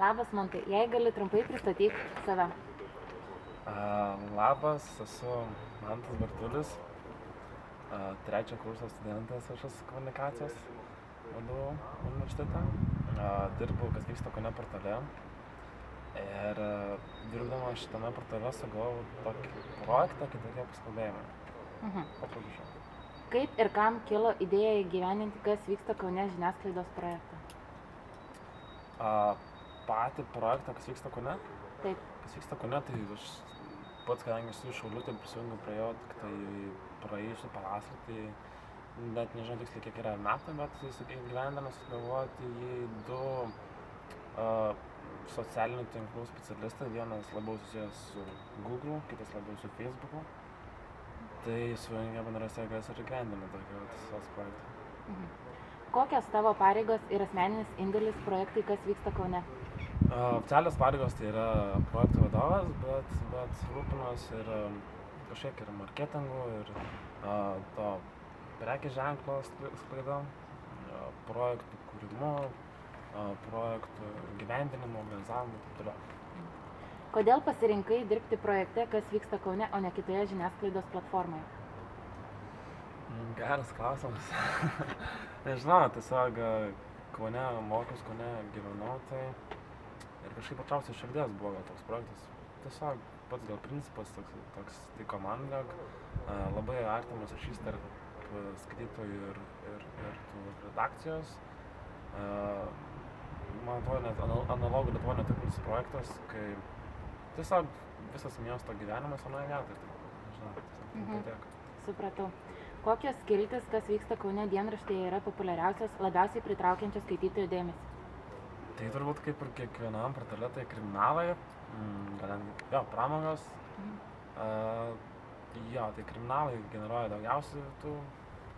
Labas, Montai. Jei gali trumpai pristatyk save. Labas, esu Mantas Bartulis, trečio kurso studentas viešos komunikacijos vadovų universitete. Dirbu Kas vyksta Kaune portale ir dirbdamas šitame portale sugalvojau tokį projektą Kitokie pasikalbėjimai. Paprašau. Kaip ir kam kilo idėja įgyvendinti Kas vyksta Kaune žiniasklaidos projektą? Patį projektą Kas vyksta Kaune? Taip. Kas vyksta Kaune, tai aš pats, kadangi esu iš Šiaulių, tai prisijungiau prie jo tik tai praėjusią pavasarį, tai net nežinau tiksliai kiek yra metų, bet įgyvendindamas sugalvoti jį du socialinių tinklų specialistai, vienas labiau susijęs su Google, kitas labiau su Facebooku. Tai sujungė bendras jėgas ir įgyvendino tokį projektą. Kokios tavo pareigos ir asmeninis indėlis projektui Kas vyksta Kaune? Oficialios pareigos tai yra projektų vadovas, bet rūpinos ir kažkiek ir marketingu, ir to prekės ženklo sklaida, projektų kūrimu, projektų gyvendinimu, organizavimu ir taip toliau. Kodėl pasirinkai dirbti projekte Kas vyksta Kaune, o ne kitoje žiniasklaidos platformoje? Geras klausimas. Nežinau, tiesiog Kaune, mokiausi Kaune, gyvenau, tai ir kažkaip patrauksiu širdies buvo toks projektas. Tiesiog pats gal principas toks tiko man, labai artimas ryšys tarp skaitytojų ir tų redakcijos. Man atrodo, net analogų Lietuvoje netikras projektas, kai tiesiog visas miesto gyvenimas vienoje vietoje. Nežinau, tiesiog tiek. Supratau. Kokios skiltys Kas vyksta Kaune dienraštyje yra populiariausios, labiausiai pritraukiančios skaitytojų dėmesį? Tai turbūt kaip ir kiekvienam portale, tai kriminalai, pramogos. Tai kriminalai generuoja daugiausiai tų,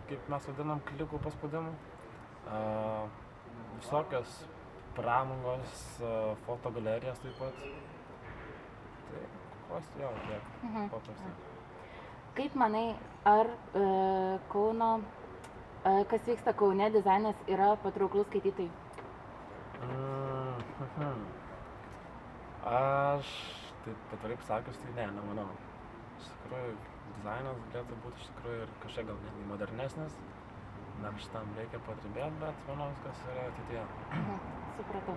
kaip mes vadinam, klikų paspaudimų. Visokios pramogos, fotogalerijos taip pat. Tai tiek paprastai. Kaip manai, ar Kauno Kas vyksta Kaune dizainas yra patrauklus skaitytojui? Aš taip atvirai pasakius, tai nemanau. Iš tikrųjų, dizainas galėtų būti iš tikrųjų ir kažkiek gal netgi modernesnis. Dar šitam reikia padirbėti, bet manau, viskas yra ateityje. Supratau.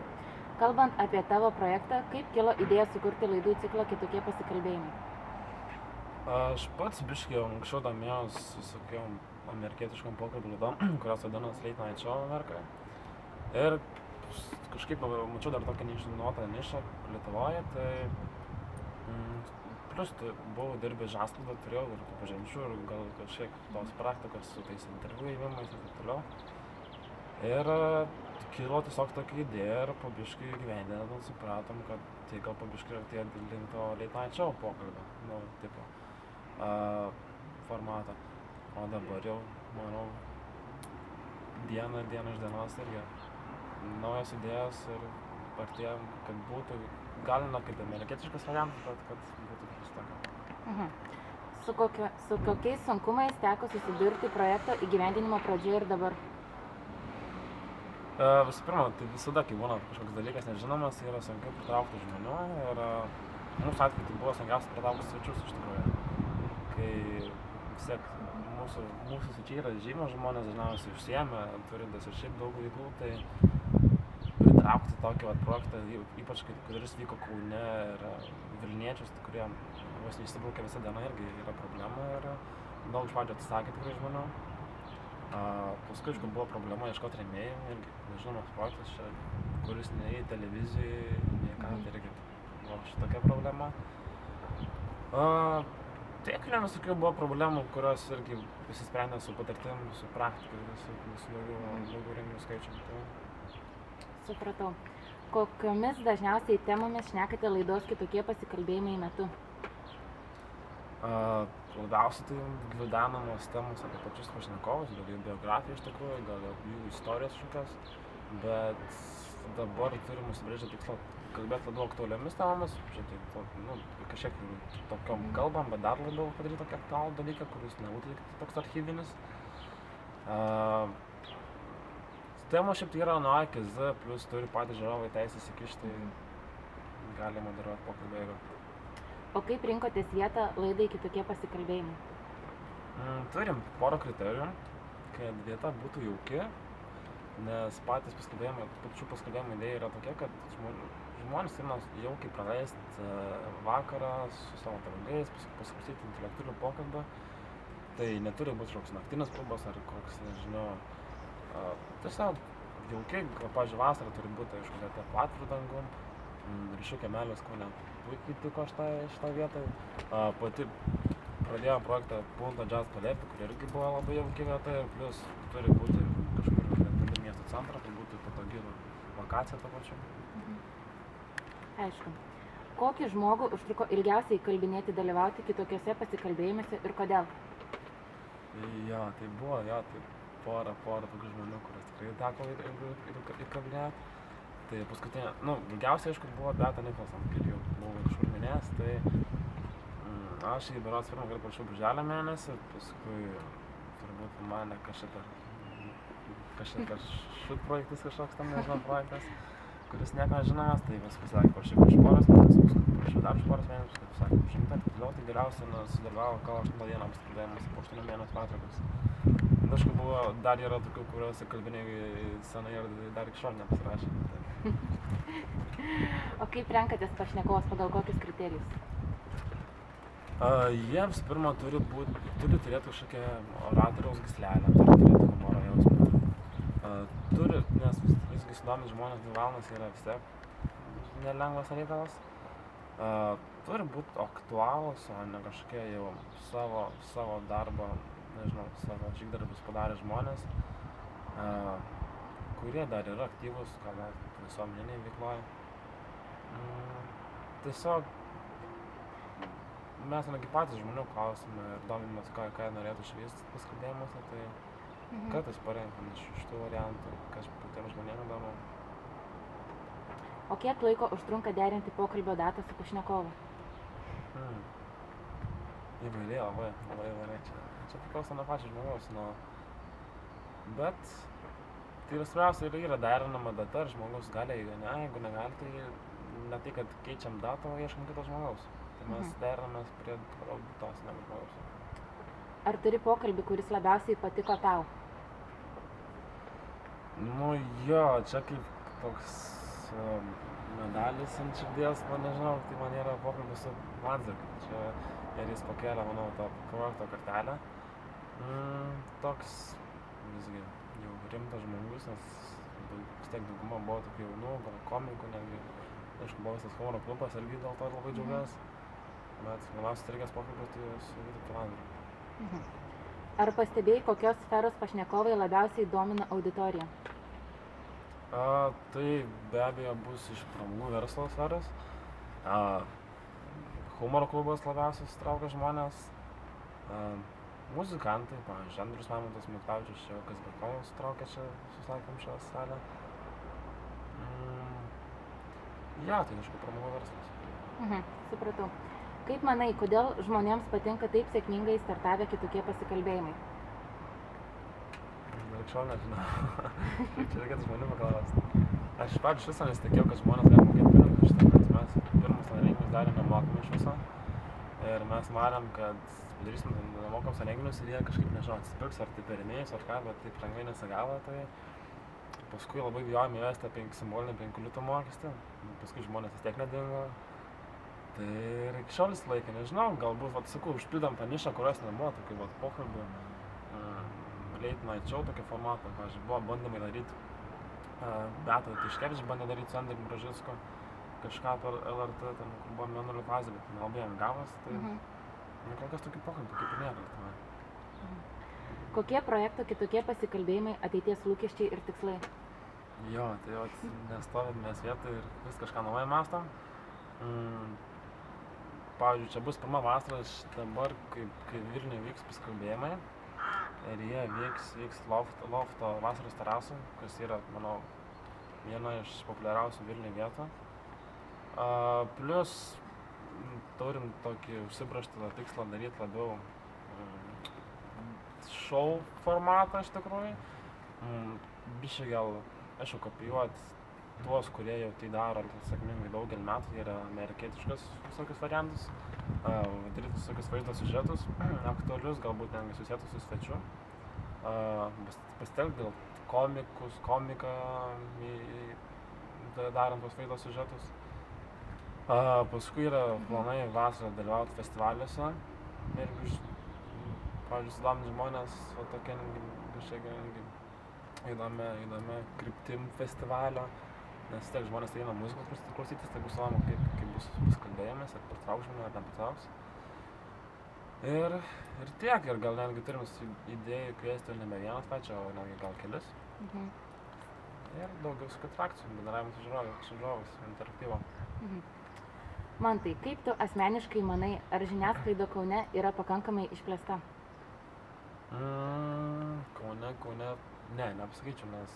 Kalbant apie tavo projektą, kaip kilo idėja sukurti laidų ciklą Kitokie pasikalbėjimai? Aš pats biškį anksčiau domėjausi visokiom amerikietiškom pokalbių laidom, kurios vadinasi Late Night Show Amerikoje. Ir kažkaip mačiau dar tokią neišnaudotą nišą Lietuvoje, tai plus buvau dirbęs žiniasklaidą, turėjau ir tų pažinčių ir gal kažkiek tos praktikos su tais interviu įvimais ir taip toliau. Ir kilo tiesiog tokia idėja ir po biškį įgyvendinant supratom, kad tai gal po biškį artėjant link to Late Night Show pokalbio, tipo formato. O dabar jau, manau, diena iš dienos irgi naujos idėjos ir artėjam, kad būtų gal ne kaip amerikietiškas variantas, bet kad būtų pristaka. Su kokiais sunkumais teko susidurti projekto įgyvendinimo pradžioje ir dabar? Visų pirma, tai visada, kai būna kažkoks dalykas nežinomas, yra sunkiau pritraukti žmonių ir mūsų atveju tai buvo sunkiausia pritraukti svečius iš tikrųjų. Kai vis tiek mūsų svečiai yra žymios žmonės, dažniausiai užsiėmę, turintis ir šiaip daug veiklų, tai pritraukti tokį projektą, ypač kuris vyko Kaune ir Vilniečius, kurie vos neįsibraukė visą dieną, irgi yra problema ir daug iš pradžio atsisakė tikrai žmonių. Paskui, aišku, buvo problema ieškoti rėmėjų, irgi nežinomas projektas čia, kuris nei televizijai, nei ką, tai irgi buvo šitokia problema. Tiek visokių buvo problemų, kurios irgi išsisprendė su patirtim, su praktika, su daugiau renginių skaičiumi. Supratau. Kokiomis dažniausiai temomis šnekate laidos Kitokie pasikalbėjimai metu? Labiausiai tai gvildenamos temos apie pačius pašnekovus, gal jų biografija iš tikrųjų, gal jų istorijos šiokios, bet dabar turim užsibrėžę tikslą kalbėti labiau aktualiomis temomis, kažkiek tokiom kalbam, bet dar labiau padaryti tokį aktualų dalyką, kuris nebūtų toks archyvinis. Temos šiaip tai yra nuo A iki Z, plus turi patys žiūrovai teisę įsikišti, tai gali moderuoti pokalbį eigą. O kaip rinkotės vietą laidai kitokie pasikalbėjimai? Turim porą kriterijų, kad vieta būtų jauki, nes pačių pasikalbėjimų idėja yra tokia, kad žmonės turi jaukiai praleisti vakarą su savo draugais, pasiklausyti intelektualių pokalbį. Tai neturi būti kažkoks naktinis klubas ar koks, nežinau, tiesiog jaukiai, pavyzdžiui, vasarą turi būti, aišku, vieta po atviru dangum, Ryšių kiemelis Kaune puikiai tiko šitą vietą. Pati pradėjom projektą Punto Jazz Palėpė, kuri irgi buvo labai jauki vieta ir plus turi būti kažkur netoli miesto centro, tai būtų patogi lokacija to pačiu. Aišku. Kokį žmogų užtruko ilgiausiai įkalbinėti dalyvauti kitokiuose pasikalbėjimuose ir kodėl? Tai buvo, porą tokių žmonių, kurias tikrai teko įkalbinėti. Tai paskutinė, ilgiausiai, aišku, buvo Beata Nicholson, kaip jau buvau kažkur minėjęs, tai aš jį berods pirmą kartą parašiau birželio mėnesį, paskui turbūt mane kažkaip šut projektas kažkoks tam, nežinau, projektas, kuris nieko nežinomas, tai vis pasakė, parašiau už poros mėnesių, paskui parašiau dar už poros mėnesių, kaip sakė, šimtą, toliau tai geriausiai sudalyvavo kovo 8 dieną pasikalbėjimas po 8 mėnesių patraukos. Aišku, dar yra tokių, kuriuos įkalbinėjai senai ir dar iki šiol nepasirašė. O kaip renkatės pašnekovus, pagal kokius kriterijus? Jiems pirma turi turėti kažkokią oratoriaus gyslelę, turi turėti humoro jausmą. Nes visgi sudomint žmonės 2 valandas yra vis tiek nelengvas reikalas. Turi būti aktualūs, o ne kažkokie jau savo darbą, nežinau, savo žygdarbius padarę žmonės, kurie dar yra aktyvūs, gal visuomeniniai veikloje. Tiesiog mes netgi patys žmonių klausime ir domimės, ką jie norėtų išvysti pasikalbėjimuose, tai kartais parenkam iš šitų variantų, kas patiems žmonėms įdomu. O kiek laiko užtrunka derinti pokalbio datą su pašnekovu? Įvairiai, labai įvairiai. Čia priklauso nuo pačio žmogaus, bet tai svarbiausia yra derinama data, ar žmogus gali, jeigu negali, tai ne tai, kad keičiam datą, o ieškam kito žmogaus. Tai mes derinamės prie tos negu žmogaus. Ar turi pokalbį, kuris labiausiai patiko tau? Čia kaip toks medalis ant širdies, nežinau, tai man yra pokalbis su Landsbergiu. Ir jis pakėlė, manau, tą projekto kartelę. Toks visgi jau rimtas žmogus, nes vis tiek dauguma buvo tokių jaunų, gal komikų, netgi, aišku, buvo visas humoro klubas, irgi dėl to labai džiaugiuosi. Bet labiausiai įstrigęs pokalbis tai su Vytautu Landsbergiu. Ar pastebėjai, kokios sferos pašnekovai labiausiai domina auditoriją? Tai be abejo bus iš pramogų verslo sferos. Humoro klubas labiausiai sutraukia žmonės. Muzikantai, pavyzdžiui, Andrius Mamontas, Miktavičius, Kas Bekonas sutraukia čia, susakėm, šią salę. Tai aišku, pramogų verslas. Supratau. Kaip manai, kodėl žmonėms patinka taip sėkmingai startavę kitokie pasikalbėjimai? Dar šiol nežinau. Čia reikėtų žmonių paklausti. Aš iš viso nesitikėjau, kad žmonės gali mokėti pinigus šitą, nes mes pirmus renginius darėm nemokamai iš viso. Ir mes manėm, kad padarysim nemokamus renginius ir jie kažkaip, nežinau, atsipirks ar tai per rėmėjus ar ką, bet taip lengvai nesigavo. Tai paskui labai bijojom įvesti simbolinį 5 litų mokestį. Paskui žmonės vis tiek nedingo. Tai ir iki šiol laikė, nežinau, galbūt, užpildėm tą nišą, kurios nebuvo, tokių pokalbių, late night show tokį formatą, pavyzdžiui, buvo bandymai daryti, Beata Tiškevič bandė daryti su Andrium Bražicku, kažką per LRT, ten, kur buvo Mėnulio fazė, bet nelabai jam gavos, tai kol kas tokių pokalbių kaip ir nėra. Kokie projekto kitokie pasikalbėjimai, ateities lūkesčiai ir tikslai? Tai nestovim mes vietoj ir vis kažką naują mąstom. Pavyzdžiui, čia bus pirma vasara dabar, kai Vilniuje vyks pasikalbėjimai ir jie vyks lofto vasaros terasų, kas yra, manau, viena iš populiariausių Vilniuje vietų. Plius turim tokį užsibrėžtą tikslą daryti labiau šou formatą iš tikrųjų. biškai gal, aišku, kopijuot tuos, kurie jau tai daro sėkmingai daugelį metų, jie yra amerikietiškas visokius variantus, daryti visokius vaizdo siužetus, aktualius, galbūt netgi susietus su svečiu, pasitelkti gal komiką, darant tuos vaizdo siužetus. Paskui yra planai vasarą dalyvauti festivaliuose irgi, pavyzdžiui, sudominti žmonės tokia kažkokia įdomia kryptim festivalio, nes tiek žmonės eina muzikos klausytis, tai bus įdomu, kaip bus kalbėjimas, ar pritrauks žmonių, ar nepritrauks. Ir tiek, ir gal netgi turim idėjų kviesti nebe vieną svečią, o netgi gal kelis. Ir daugiau su atrakcijų, bendravimas su žiūrovais, interaktyvo. Mantai, kaip tu asmeniškai manai, ar žiniasklaida Kaune yra pakankamai išplėsta? Kaune, nepasakyčiau, nes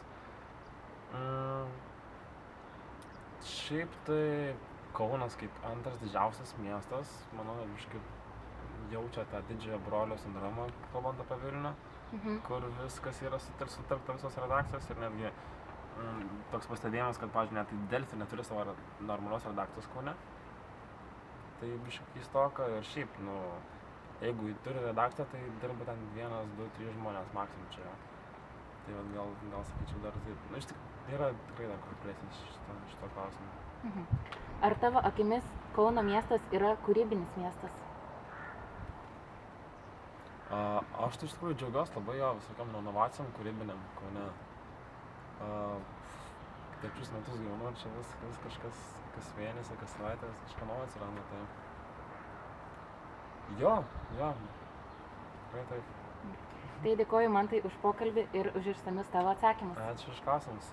šiaip tai Kaunas kaip antras didžiausias miestas, manau, biškai jaučia tą didžiojo brolio sindromą, kalbant apie Vilnių, kur viskas yra sutelkta visos redakcijos ir netgi toks pastebėjimas, kad, pavyzdžiui, net Delfi neturi savo normalios redakcijos Kaune. Tai biškai keistoka ir šiaip, jeigu turi redakciją, tai dirba ten 1, 2, 3 žmonės maksimum čia. Tai gal sakyčiau dar taip, iš tikrųjų yra tikrai dar kur plėstis šito klausimu. Ar tavo akimis Kauno miestas yra kūrybinis miestas? Aš tai iš tikrųjų džiaugiuosi labai jo visokiam inovacijom kūrybiniam Kaune. 3 metus gyvenu ir čia vis kažkas, kas mėnesį, kas savaitės, kažką naujo atsiranda, tai jo, tikrai taip. Tai dėkoju Mantai už pokalbį ir už išsamius tavo atsakymus. Ačiū už klausimus.